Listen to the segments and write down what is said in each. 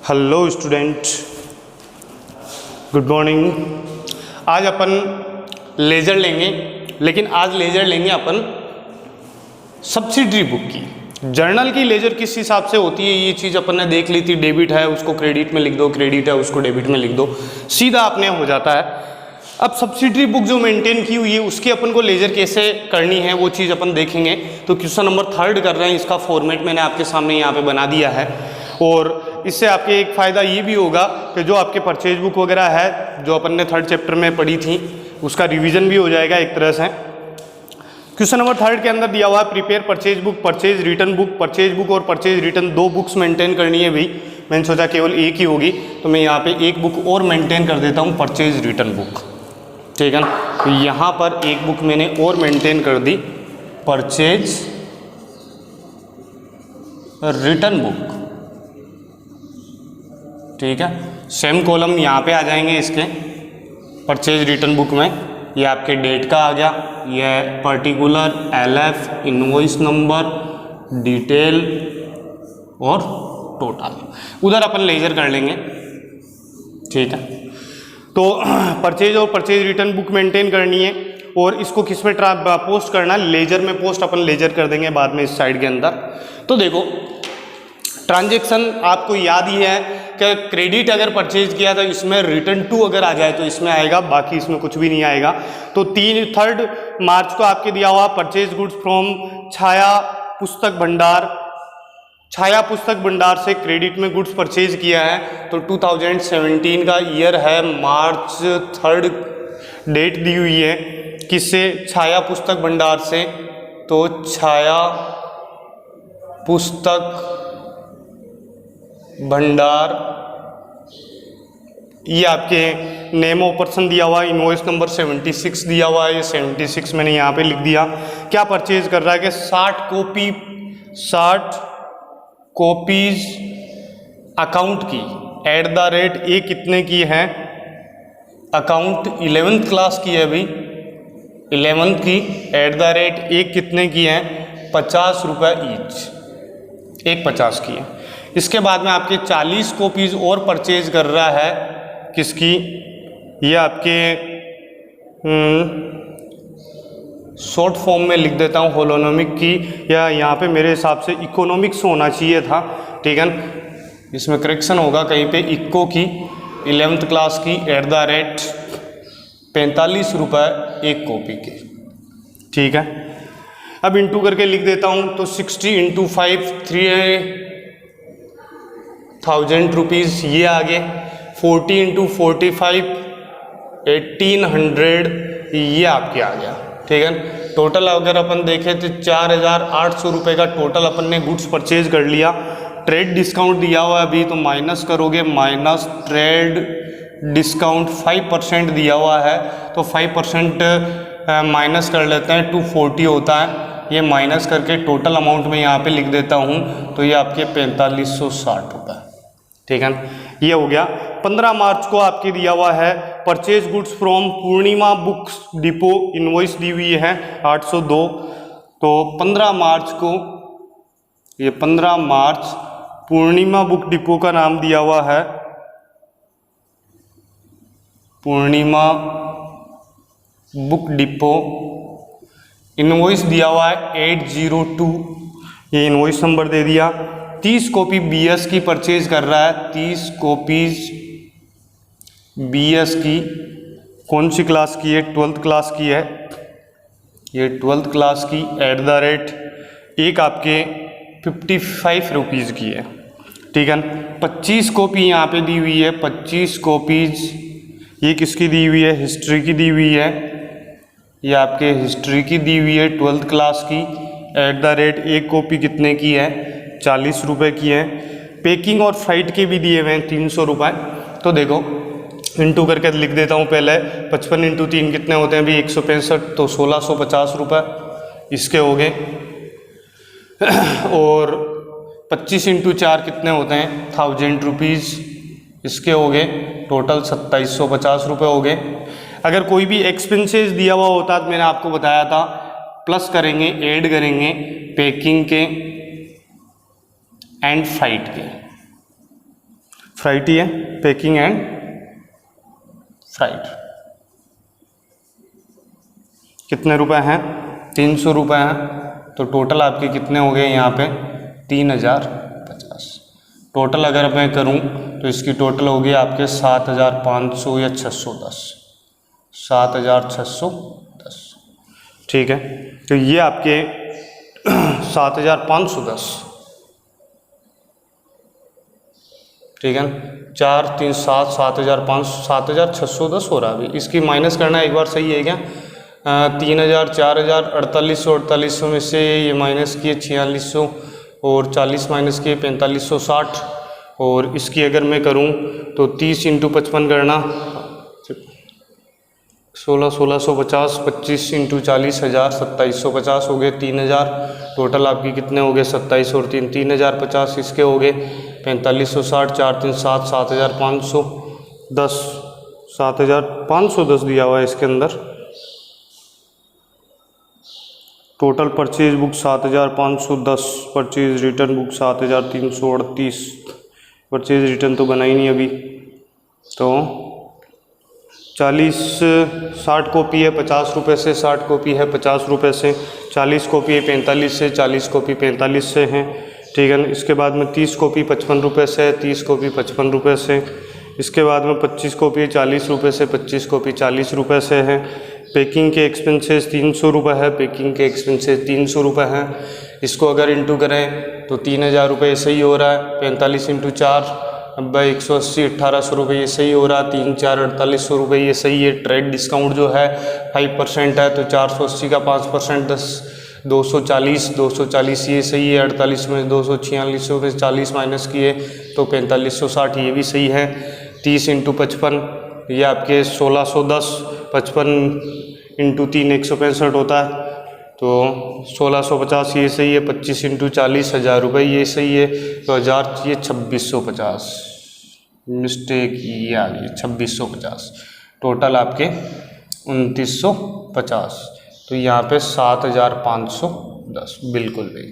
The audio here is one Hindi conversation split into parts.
Hello student, good morning. आज अपन लेजर लेंगे, लेकिन आज लेजर लेंगे अपन सब्सिडरी बुक की। जर्नल की लेजर किस हिसाब से होती है ये चीज़ अपन ने देख ली थी। डेबिट है उसको क्रेडिट में लिख दो, क्रेडिट है उसको डेबिट में लिख दो, सीधा अपने हो जाता है। अब सब्सिडरी बुक जो मेंटेन की हुई है उसकी अपन को लेजर कैसे करनी है वो चीज़ अपन देखेंगे। तो क्वेश्चन नंबर 3 कर रहे हैं, इसका फॉर्मेट मैंने आपके सामने यहाँ पे बना दिया है। और इससे आपके एक फ़ायदा ये भी होगा कि जो आपके परचेज बुक वगैरह है जो अपन ने 3rd चैप्टर में पढ़ी थी उसका रिवीजन भी हो जाएगा एक तरह से। क्वेश्चन नंबर 3 के अंदर दिया हुआ है prepare purchase book, purchase return book. Purchase book और परचेज रिटर्न 2 बुक्स मेंटेन करनी है भाई। मैंने सोचा केवल एक ही होगी तो मैं यहाँ पे एक बुक और मेंटेन कर देता हूँ, परचेज रिटर्न बुक। ठीक है ना, तो यहाँ पर एक बुक मैंने और मेंटेन कर दी, परचेज रिटर्न बुक। ठीक है, सेम कॉलम यहाँ पे आ जाएंगे इसके परचेज रिटर्न बुक में। ये आपके डेट का आ गया, ये particular, LF, invoice number, detail और टोटल। उधर अपन लेजर कर लेंगे। ठीक है, तो परचेज और परचेज रिटर्न बुक मेंटेन करनी है और इसको किस में पोस्ट करना है, लेजर में पोस्ट अपन लेजर कर देंगे बाद में इस साइड के अंदर। तो देखो ट्रांजैक्शन आपको याद ही है कि क्रेडिट अगर परचेज किया तो इसमें रिटर्न टू अगर आ जाए तो इसमें आएगा, बाकी इसमें कुछ भी नहीं आएगा। तो 3 मार्च को आपके दिया हुआ परचेज गुड्स फ्रॉम छाया पुस्तक भंडार, छाया पुस्तक भंडार से क्रेडिट में गुड्स परचेज किया है। तो 2017 का ईयर है, मार्च 3 डेट दी हुई है, किससे, छाया पुस्तक भंडार से। तो छाया पुस्तक भंडार, ये आपके नेम ऑफ पर्सन दिया हुआ है, इनवॉइस नंबर 76 दिया हुआ है, ये 76 मैंने यहाँ पे लिख दिया। क्या परचेज कर रहा है कि 60 कॉपीज अकाउंट की एट द रेट ए कितने की है, अकाउंट 11th क्लास की है भाई, 11th की एट द रेट ए कितने की है, 50 रुपये ईच, एक 50 की है। इसके बाद में आपके 40 कॉपीज और परचेज कर रहा है, किसकी, ये आपके शॉर्ट फॉर्म में लिख देता हूँ होलोनोमिक की, या यहाँ पे मेरे हिसाब से इकोनॉमिक्स होना चाहिए था। ठीक है, इसमें करेक्शन होगा कहीं पे, इको की 11th क्लास की एट द रेट 45 रुपये एक कॉपी के। ठीक है, अब इंटू करके लिख देता हूँ, तो 60 × 5 3000 रुपीज़ ये आ गए, 40 × 45 1800 ये आपके आ गया। ठीक है, टोटल अगर अपन देखें तो 4800 रुपये का टोटल अपन ने गुड्स परचेज कर लिया। ट्रेड डिस्काउंट दिया हुआ है अभी, तो माइनस करोगे, माइनस ट्रेड डिस्काउंट 5% दिया हुआ है, तो 5% माइनस कर लेते हैं, 240 होता है। ये माइनस करके टोटल अमाउंट में यहाँ पे लिख देता हूँ, तो ये आपके 4560 रुपये। ठीक है, ये हो गया। 15 मार्च को आपके दिया हुआ है purchase goods from Purnima books depot, invoice दी हुई है 802। तो 15 मार्च को, ये 15 मार्च पूर्णिमा बुक डिपो का नाम दिया हुआ है, पूर्णिमा बुक डिपो, इनवॉइस दिया हुआ है 802, ये इनवॉइस नंबर दे दिया। 30 कॉपी BS की परचेज कर रहा है, 30 कॉपीज BS की, कौन सी क्लास की है, 12th क्लास की है, ये 12th क्लास की एट द रेट एक आपके 55 रुपीज़ की है। ठीक है, 25 कॉपी यहाँ पे दी हुई है, 25 कॉपीज ये किसकी दी हुई है, हिस्ट्री की दी हुई है, ये आपके हिस्ट्री की दी हुई है 12th क्लास की एट द रेट एक कॉपी कितने की है, 40 रुपये की है। पैकिंग और फ्राइट के भी दिए हुए हैं 300 रुपये। तो देखो इंटू करके लिख देता हूँ पहले, 55 × 3 कितने होते हैं अभी, 165, तो 1650 रुपये इसके हो गए। और 25 × 4 कितने होते हैं, 1000 रुपीज़ इसके हो गए, टोटल 2750 रुपये हो गए। अगर कोई भी एक्सपेंसेस दिया हुआ होता तो मैंने आपको बताया था प्लस करेंगे, ऐड करेंगे पैकिंग के एंड फ्लाइट के। फ्राइट ही है, पैकिंग एंड फ्राइट। कितने रुपए हैं? 300 रुपये हैं। तो टोटल आपके कितने हो गए यहाँ पे? 3050। टोटल अगर मैं करूँ तो इसकी टोटल होगी आपके 7500 या 610, 7610। ठीक है, तो ये आपके 7510। ठीक है, 4 3 7 7500 7610 हो रहा है अभी। इसकी माइनस करना एक बार सही है क्या? 3000 4000 4800 में से ये माइनस किए 4600 और 40 माइनस किए 4560। और इसकी अगर मैं करूं तो 30 × 55 करना 1650, 25 × 40 1000, 2750 हो गए 3000। टोटल आपकी कितने हो गए? 27 और 3 3050। इसके हो गए 4560, 4 3 7 7510, 7510 दिया हुआ है इसके अंदर। Total purchase book 7510, purchase return book 7338। Purchase return तो बना ही नहीं अभी। तो 60 कॉपी है 50 रुपये से, 60 कॉपी है 50 रुपये से, 40 कॉपी है 45 से, 40 कॉपी 45 से हैं। ठीक है, इसके बाद में 30 कॉपी 55 रुपये से, 30 कॉपी 55 रुपये से। इसके बाद में 25 कॉपी 40 रुपये से, 25 कॉपी 40 रुपये से है। पैकिंग के एक्सपेंसेस 300 रुपये है, पैकिंग के एक्सपेंसेस 300 रुपये हैं। इसको अगर इंटू करें तो 3000 रुपये सही हो रहा है। 45 × 4 180, 1800 रुपये ये सही हो रहा है। 3 4 4800 रुपये ये सही है। ट्रेड डिस्काउंट जो है 5% है, तो 480 का 5% 10 240 ये सही है। 48 में 246 में 40 माइनस किए तो 4560 ये भी सही है। 30 × 55 ये आपके 1610, 55 × 3 165 होता है, तो 1650 ये सही है। 25 × 40 1000 रुपये ये सही है। तो 1000 ये 2650, मिस्टेक ये आ गई 2650। टोटल आपके 2950। तो यहाँ पे 7510, बिल्कुल भी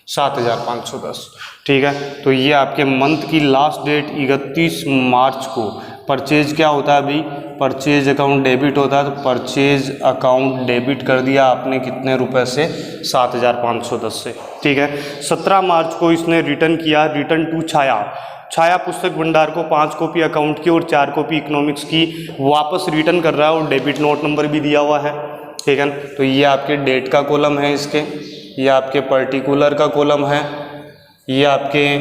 7510। ठीक है, तो ये आपके मंथ की लास्ट डेट 31 मार्च को। परचेज क्या होता है अभी? परचेज अकाउंट डेबिट होता है, तो परचेज अकाउंट डेबिट कर दिया आपने कितने रुपए से? 7510 से। ठीक है, 17 मार्च को इसने रिटर्न किया, रिटर्न टू छाया पुस्तक भंडार को 5 कॉपी अकाउंट की और 4 कॉपी इकोनॉमिक्स की वापस रिटर्न कर रहा है, और डेबिट नोट नंबर भी दिया हुआ है। ठीक है, तो ये आपके डेट का कॉलम है इसके, ये आपके पर्टिकुलर का कॉलम है, ये आपके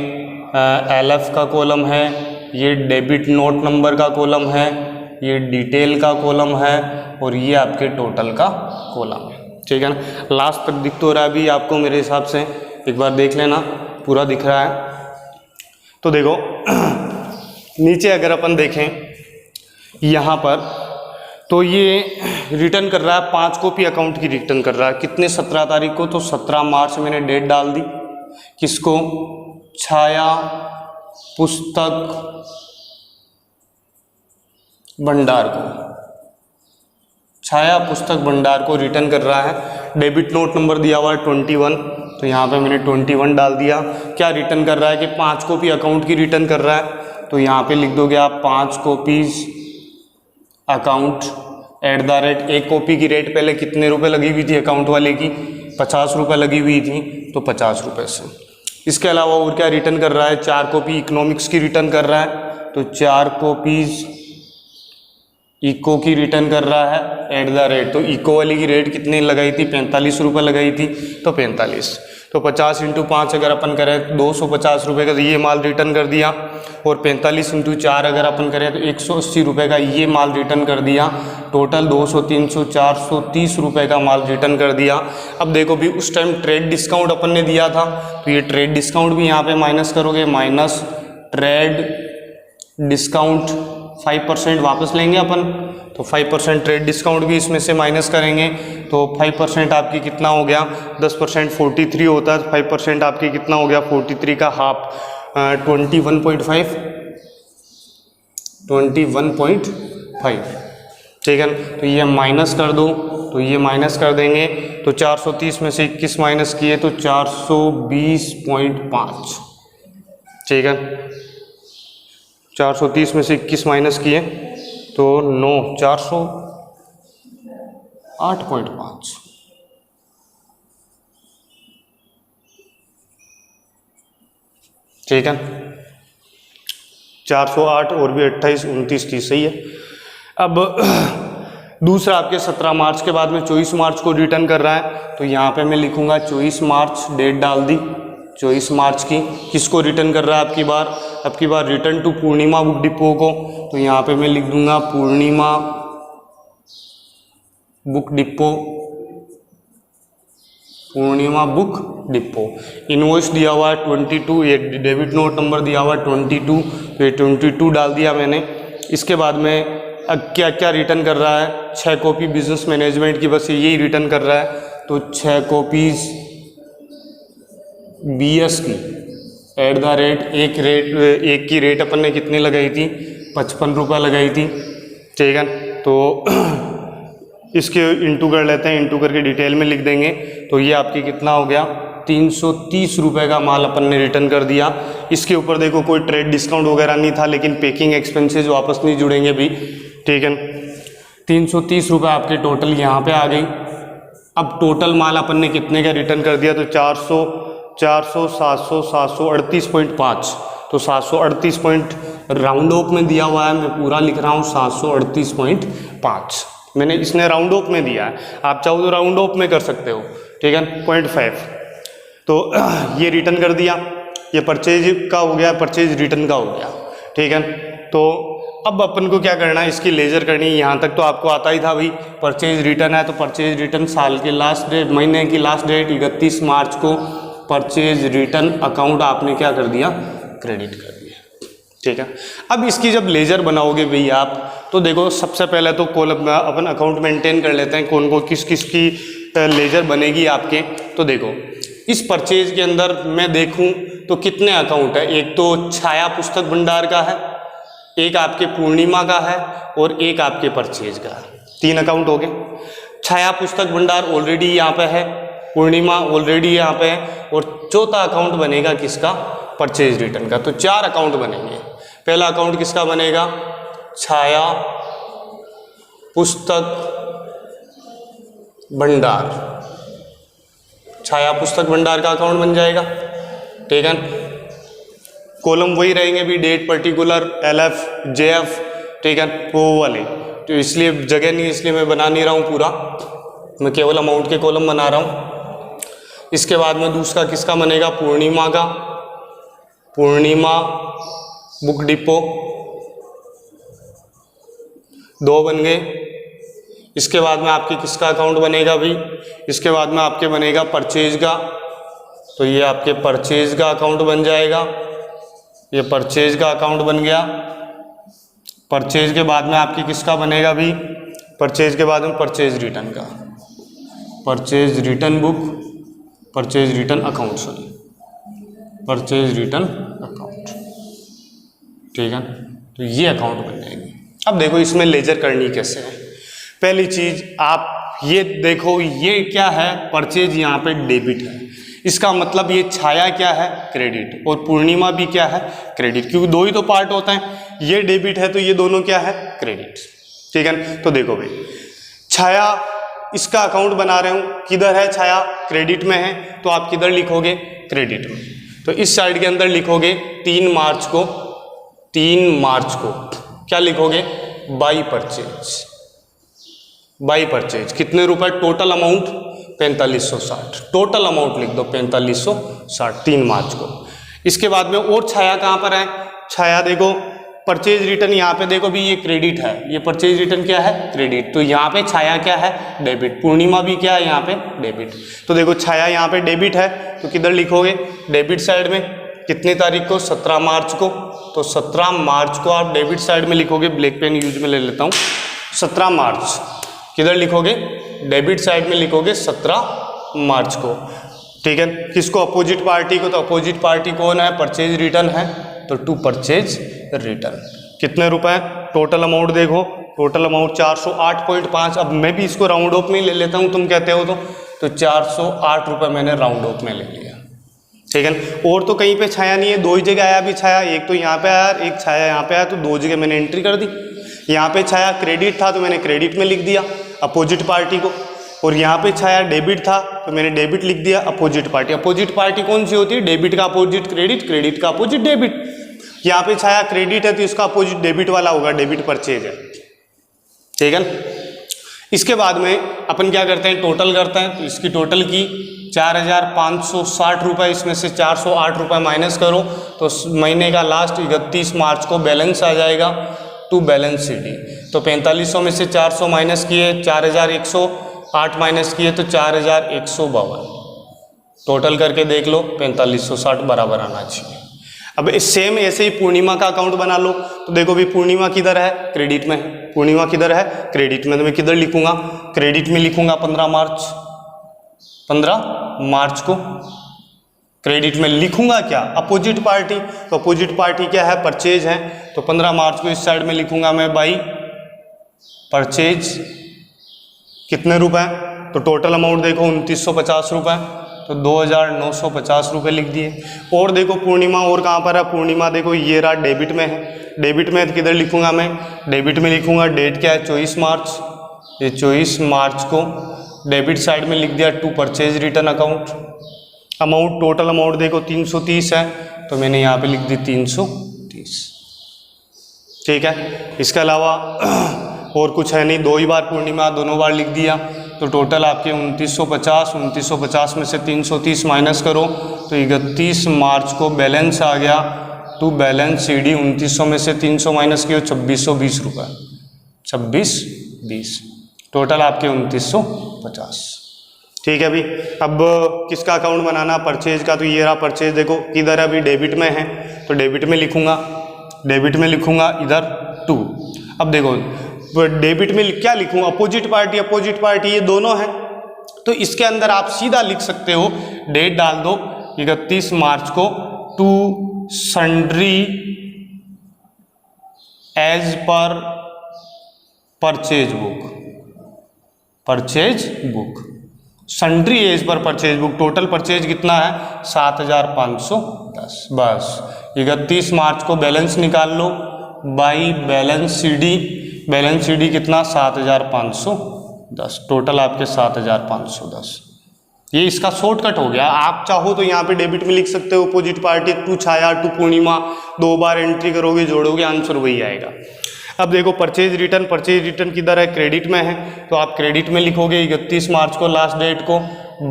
LF का कॉलम है, ये डेबिट नोट नंबर का कॉलम है, ये डिटेल का कॉलम है, और ये आपके टोटल का कॉलम है। ठीक है ना, लास्ट तक दिख तो रहा है अभी आपको मेरे हिसाब से, एक बार देख लेना पूरा दिख रहा है। तो देखो नीचे अगर अपन देखें यहाँ पर, तो ये रिटर्न कर रहा है 5 कॉपी अकाउंट की रिटर्न कर रहा है। कितने? 17 तारीख को। तो 17 मार्च मैंने डेट डाल दी। किसको? छाया पुस्तक भंडार को, छाया पुस्तक भंडार को रिटर्न कर रहा है। डेबिट नोट नंबर दिया हुआ है 21, तो यहाँ पे मैंने 21 डाल दिया। क्या रिटर्न कर रहा है? कि 5 कॉपी अकाउंट की रिटर्न कर रहा है। तो यहाँ पे लिख दोगे आप 5 कॉपीज अकाउंट @ एक कॉपी की रेट पहले कितने रुपए लगी हुई थी अकाउंट वाले की? 50 रुपये लगी हुई थी, तो 50 रुपये से। इसके अलावा और क्या रिटर्न कर रहा है? 4 कॉपी इकोनॉमिक्स की रिटर्न कर रहा है, तो 4 कॉपीज इको की रिटर्न कर रहा है @ तो इको वाली की रेट कितनी लगाई थी? 45 रुपये लगाई थी, तो 45। तो 50 × 5 अगर अपन करें 250 रुपये का ये माल रिटर्न कर दिया, और 45 × 4 अगर अपन करें तो 180 रुपये का ये माल रिटर्न कर दिया। टोटल 200 300 430 रुपये का माल रिटर्न कर दिया। अब देखो भी उस टाइम ट्रेड डिस्काउंट अपन ने दिया था, तो ये ट्रेड डिस्काउंट भी यहाँ पे माइनस करोगे, माइनस ट्रेड डिस्काउंट 5% वापस लेंगे अपन, तो 5% ट्रेड डिस्काउंट भी इसमें से माइनस करेंगे, तो 5% आपकी कितना हो गया? 10% 43 होता है, 5% आपकी कितना हो गया? 43 का हाफ 21.5, 21.5। ठीक है, तो ये माइनस कर दो, तो ये माइनस कर देंगे, तो 430 में से 21 माइनस किए तो 420.5। ठीक है, 430 में से 21 माइनस किए तो 9, 408.5। ठीक है, 408 और भी 28, 29, 30 सही है। अब दूसरा आपके 17 मार्च के बाद में 24 मार्च को रिटर्न कर रहा है, तो यहाँ पे मैं लिखूंगा 24 मार्च, डेट डाल दी 24 मार्च की। किसको रिटर्न कर रहा है आपकी बार return to Purnima book depot को, तो यहाँ पे मैं लिख दूंगा Purnima book depot, Purnima book depot. Invoice दिया हुआ है 22, ये डेबिट नोट नंबर दिया हुआ है 22, तो ये 22 डाल दिया मैंने। इसके बाद में अब क्या क्या रिटर्न कर रहा है, 6 कॉपी बिजनेस मैनेजमेंट की, बस यही रिटर्न कर रहा है। तो 6 कॉपीज BS की @ एक की रेट अपन ने कितनी लगाई थी, 55 रुपये लगाई थी। ठीक है, तो इसके इंटू कर लेते हैं, इंटू करके डिटेल में लिख देंगे। तो ये आपकी कितना हो गया, 330 रुपये का माल अपन ने रिटर्न कर दिया। इसके ऊपर देखो कोई ट्रेड डिस्काउंट वगैरह नहीं था, लेकिन पैकिंग एक्सपेंसेस वापस नहीं जुड़ेंगे भी। ठीक है, 330 रुपये आपके टोटल यहाँ पे आ गई। अब टोटल माल अपन ने कितने का रिटर्न कर दिया, तो 400, 700, 38.5, तो 738 पॉइंट राउंड ऑफ में दिया हुआ है, मैं पूरा लिख रहा हूँ 738.5, मैंने इसने राउंड ऑफ में दिया है, आप चाहो तो राउंड ऑफ में कर सकते हो। ठीक है, 0.5, तो ये रिटर्न कर दिया, ये परचेज का हो गया, परचेज रिटर्न का हो गया। ठीक है, तो अब अपन को क्या करना है, इसकी लेजर करनी है। यहाँ तक तो आपको आता ही था भाई, परचेज रिटर्न है तो परचेज रिटर्न साल के लास्ट डेट, महीने की लास्ट डेट 31 मार्च को परचेज रिटर्न अकाउंट आपने क्या कर दिया, क्रेडिट कर दिया। ठीक है, अब इसकी जब लेजर बनाओगे भैया आप, तो देखो सबसे पहले तो कॉलम अपन अकाउंट मेंटेन कर लेते हैं, कौन कौन किस किस की लेजर बनेगी आपके। तो देखो इस परचेज के अंदर मैं देखूं तो कितने अकाउंट है, एक तो छाया पुस्तक भंडार का है, एक आपके पूर्णिमा का है और एक आपके परचेज का है। 3 अकाउंट हो गए। छाया पुस्तक भंडार ऑलरेडी यहाँ पे है, पूर्णिमा ऑलरेडी यहाँ पे है, और चौथा अकाउंट बनेगा किसका, परचेज रिटर्न का। तो 4 अकाउंट बनेंगे। पहला अकाउंट किसका बनेगा, छाया पुस्तक भंडार, छाया पुस्तक भंडार का अकाउंट बन जाएगा। ठीक है, कॉलम वही रहेंगे भी, डेट पर्टिकुलर, LF JF, ठीक है, वो वाले। तो इसलिए जगह नहीं, इसलिए मैं बना नहीं रहा हूँ पूरा, मैं केवल अमाउंट के कॉलम बना रहा हूँ। इसके बाद में दूसरा किसका बनेगा, पूर्णिमा का, पूर्णिमा बुक डिपो, 2 बन गए। इसके बाद में आपके किसका अकाउंट बनेगा भाई, इसके बाद में आपके बनेगा परचेज का, तो ये आपके परचेज का अकाउंट बन जाएगा, ये परचेज का अकाउंट बन गया। परचेज के बाद में आपकी किसका बनेगा भाई, परचेज के बाद में परचेज रिटर्न का, purchase return book, purchase return account, sorry purchase return account. ठीक है, तो ये अकाउंट बन जाएंगे। अब देखो इसमें लेजर करनी कैसे है। पहली चीज आप ये देखो, ये क्या है, परचेज यहाँ पे डेबिट है, इसका मतलब ये छाया क्या है, क्रेडिट, और पूर्णिमा भी क्या है, क्रेडिट, क्योंकि 2 ही तो पार्ट होता है, ये डेबिट है तो ये दोनों क्या है, क्रेडिट। ठीक है, तो देखो भाई छाया इसका अकाउंट बना रहे हूँ, किधर है छाया, क्रेडिट में है, तो आप किधर लिखोगे, क्रेडिट में। तो इस साइड के अंदर लिखोगे 3 मार्च को, 3 मार्च को क्या लिखोगे, बाई परचेज, बाई परचेज कितने रुपए, टोटल अमाउंट 4560, टोटल अमाउंट लिख दो 4560, 3 मार्च को। इसके बाद में और छाया कहाँ पर है, छाया देखो परचेज रिटर्न, यहाँ पे देखो भी ये क्रेडिट है, ये परचेज रिटर्न क्या है, क्रेडिट, तो यहाँ पे छाया क्या है, डेबिट, पूर्णिमा भी क्या है यहाँ पे, डेबिट। तो देखो छाया यहाँ पे डेबिट है, तो किधर लिखोगे, डेबिट साइड में, कितनी तारीख को, 17 मार्च को, तो 17 मार्च को आप डेबिट साइड में लिखोगे, ब्लैक पेन यूज में ले लेता हूँ, 17 मार्च किधर लिखोगे, डेबिट साइड में लिखोगे 17 मार्च को। ठीक है, किसको, अपोजिट पार्टी को, तो अपोजिट पार्टी कौन है, परचेज रिटर्न है, तो टू परचेज रिटर्न। कितने रुपए, टोटल अमाउंट देखो, टोटल अमाउंट 408.5, अब मैं भी इसको राउंड ऑफ में ले लेता हूँ, तुम कहते हो तो 408 रुपये मैंने राउंड ऑफ में ले लिया। ठीक है ना। और तो कहीं पे छाया नहीं है, दो ही जगह आया भी छाया, एक तो यहाँ पे आया, एक छाया यहाँ पे आया, तो दो जगह मैंने एंट्री कर दी। यहाँ पे छाया क्रेडिट था तो मैंने क्रेडिट में लिख दिया अपोजिट पार्टी को, और यहाँ पे छाया डेबिट था तो मैंने डेबिट लिख दिया अपोजिट पार्टी। अपोजिट पार्टी कौन सी होती है? डेबिट का अपोजिट क्रेडिट, क्रेडिट का अपोजिट डेबिट। यहाँ पे छाया क्रेडिट है तो इसका अपोजिट डेबिट वाला होगा, डेबिट परचेज है, ठीक है ना। इसके बाद में अपन क्या करते हैं, टोटल करते हैं। तो इसकी टोटल की 4,560 रुपये, इसमें से 408 रुपये माइनस करो तो महीने का लास्ट 31 मार्च को बैलेंस आ जाएगा टू बैलेंस शीट। तो 4500 में से 400 माइनस किए, 4108 माइनस किए तो 4152। टोटल करके देख लो 4560 बराबर आना चाहिए। अब सेम ऐसे ही पूर्णिमा का अकाउंट बना लो। तो देखो भी पूर्णिमा किधर है? क्रेडिट में है। पूर्णिमा किधर है? क्रेडिट में। तो मैं किधर लिखूंगा? क्रेडिट में लिखूंगा 15 मार्च को क्रेडिट में लिखूंगा क्या? Opposite party. तो अपोजिट पार्टी क्या है? परचेज है। तो 15 मार्च को इस साइड में लिखूंगा मैं बाई परचेज कितने रुपए? तो टोटल अमाउंट देखो 2950 रुपए, तो 2950 रुपये लिख दिए। और देखो पूर्णिमा और कहाँ पर है? पूर्णिमा देखो ये रहा डेबिट में है। डेबिट में तो किधर लिखूंगा मैं? डेबिट में लिखूंगा, डेट क्या है? 24 मार्च। ये 24 मार्च को डेबिट साइड में लिख दिया to purchase return account. Amount total amount देखो 330 है तो मैंने यहाँ पे लिख दी 330, ठीक है। इसके अलावा और कुछ है नहीं, दो ही बार पूर्णिमा दोनों बार लिख दिया। तो टोटल आपके 2950 में से 330 माइनस करो तो 31 मार्च को बैलेंस आ गया टू बैलेंस CD। 2900 में से 300 माइनस किया 2620 रुपये, 2620। टोटल आपके 2950, ठीक है अभी। अब किसका अकाउंट बनाना? परचेज का। तो ये रहा परचेज, देखो किधर है? अभी डेबिट में है तो डेबिट में लिखूंगा, डेबिट में लिखूंगा इधर टू। अब देखो डेबिट में क्या लिखूं? अपोजिट पार्टी, अपोजिट पार्टी ये दोनों हैं। तो इसके अंदर आप सीधा लिख सकते हो, डेट डाल दो 31 मार्च को to sundry as per purchase book, purchase book, sundry as per purchase book. Total purchase कितना है? 7510। बस 31 मार्च को बैलेंस निकाल लो by balance CD। Balance CD कितना? 7510। टोटल आपके 7510। ये इसका शॉर्टकट हो गया। आप चाहो तो यहाँ पे डेबिट में लिख सकते हो opposite party to Chhaya to Purnima, दो बार एंट्री करोगे जोड़ोगे आंसर वही आएगा। अब देखो परचेज रिटर्न, परचेज रिटर्न किधर है? क्रेडिट में है तो आप क्रेडिट में लिखोगे 31 मार्च को लास्ट डेट को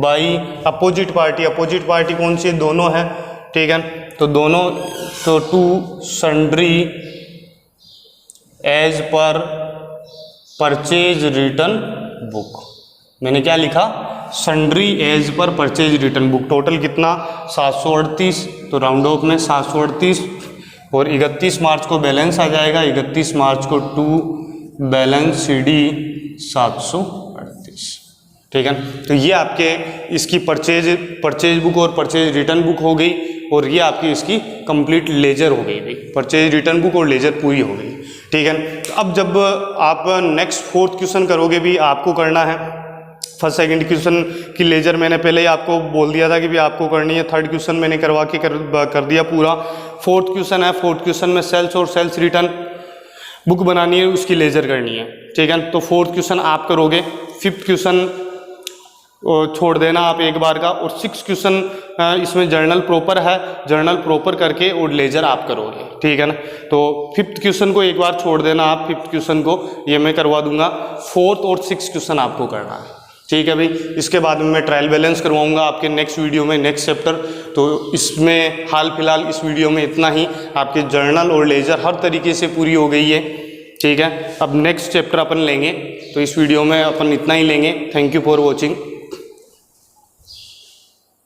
by opposite party. Opposite party कौन सी? दोनों है, ठीक है। तो दोनों, तो to sundry as per purchase return book. मैंने क्या लिखा? Sundry as per purchase return book. Total कितना? 738, तो राउंड ऑफ में 738। और 31 मार्च को बैलेंस आ जाएगा, 31 मार्च को टू बैलेंस CD 738, ठीक है। तो ये आपके इसकी परचेज बुक और परचेज रिटर्न बुक हो गई, और ये आपकी इसकी कंप्लीट लेजर हो गई भाई। परचेज रिटर्न बुक और लेजर पूरी हो गई, ठीक है। तो अब जब आप नेक्स्ट 4th क्वेश्चन करोगे भी आपको करना है। फर्स्ट सेकंड क्वेश्चन की लेजर मैंने पहले ही आपको बोल दिया था कि भी आपको करनी है। 3rd क्वेश्चन मैंने करवा के कर दिया पूरा। 4th क्वेश्चन है, 4th क्वेश्चन में सेल्स और सेल्स रिटर्न बुक बनानी है, उसकी लेजर करनी है, ठीक है। तो 4th क्वेश्चन आप करोगे, 5th क्वेश्चन छोड़ देना आप एक बार का, और 6th क्वेश्चन इसमें जर्नल प्रॉपर है, जर्नल प्रॉपर करके और लेजर आप करोगे, ठीक है ना। तो 5th क्वेश्चन को एक बार छोड़ देना आप, 5th क्वेश्चन को ये मैं करवा दूंगा। 4th और 6th क्वेश्चन आपको करना है, ठीक है भाई। इसके बाद में मैं ट्रायल बैलेंस करवाऊंगा आपके नेक्स्ट वीडियो में, नेक्स्ट चैप्टर। तो इसमें हाल फिलहाल इस वीडियो में इतना ही। आपके जर्नल और लेजर हर तरीके से पूरी हो गई है, ठीक है। अब नेक्स्ट चैप्टर अपन लेंगे, तो इस वीडियो में अपन इतना ही लेंगे। Thank you for watching.